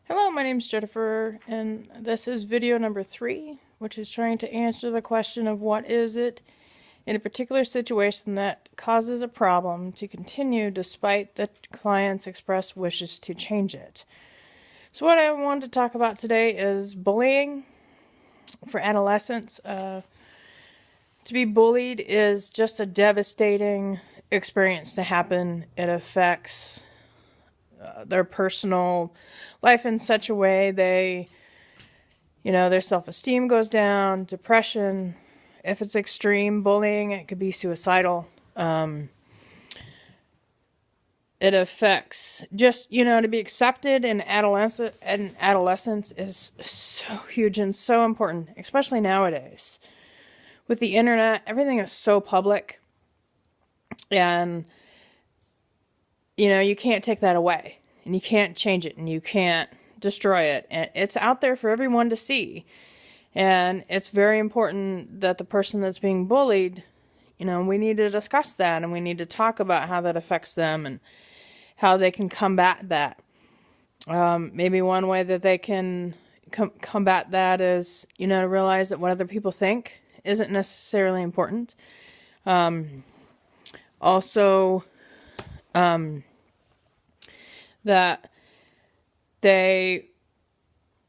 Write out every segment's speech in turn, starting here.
Hello, my name's Jennifer, and this is video number 3, which is trying to answer the question of what is it in a particular situation that causes a problem to continue despite the client's expressed wishes to change it. So what I wanted to talk about today is bullying for adolescents. To be bullied is just a devastating experience to happen. It affects their personal life in such a way their self-esteem goes down, depression. If it's extreme bullying, it could be suicidal. It affects just, to be accepted in adolescence is so huge and so important, especially nowadays. With the internet, everything is so public, and you can't take that away, and you can't change it, and you can't destroy it. And it's out there for everyone to see. And it's very important that the person that's being bullied, we need to discuss that, and we need to talk about how that affects them and how they can combat that. Maybe one way that they can combat that is, to realize that what other people think isn't necessarily important. Also, that they,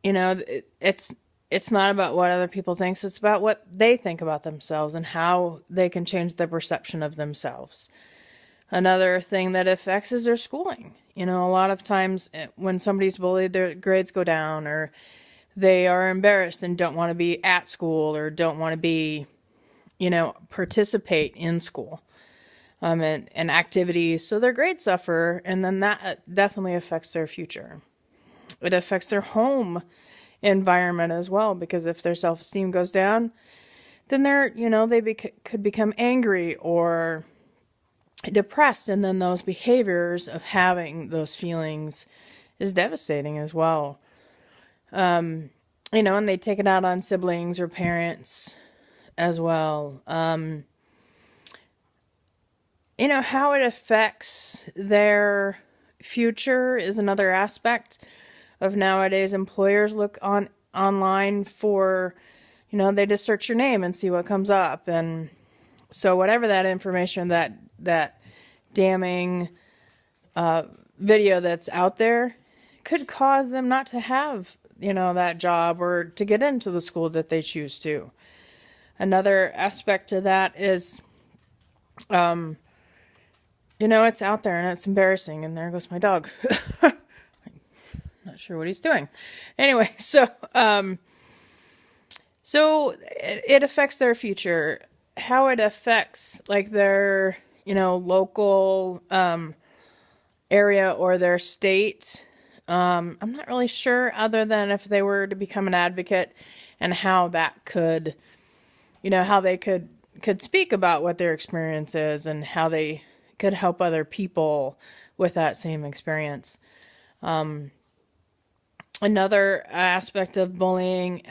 it's not about what other people think, it's about what they think about themselves and how they can change their perception of themselves. Another thing that affects is their schooling. A lot of times when somebody's bullied, their grades go down, or they are embarrassed and don't want to be at school, or don't want to be, participate in school. And activities, so their grades suffer, and then that definitely affects their future. It affects their home environment as well, because if their self-esteem goes down, then could become angry or depressed, and then those behaviors of having those feelings is devastating as well. And they take it out on siblings or parents as well. How it affects their future is another aspect of nowadays. Employers look online for, they just search your name and see what comes up. And so whatever that information, that damning video that's out there could cause them not to have, that job or to get into the school that they choose to. Another aspect to that is, it's out there and it's embarrassing, and there goes my dog. Not sure what he's doing. Anyway, so it affects their future. How it affects their, local area or their state. I'm not really sure, other than if they were to become an advocate, and how that could, how they could speak about what their experience is and how they could help other people with that same experience. Another aspect of bullying,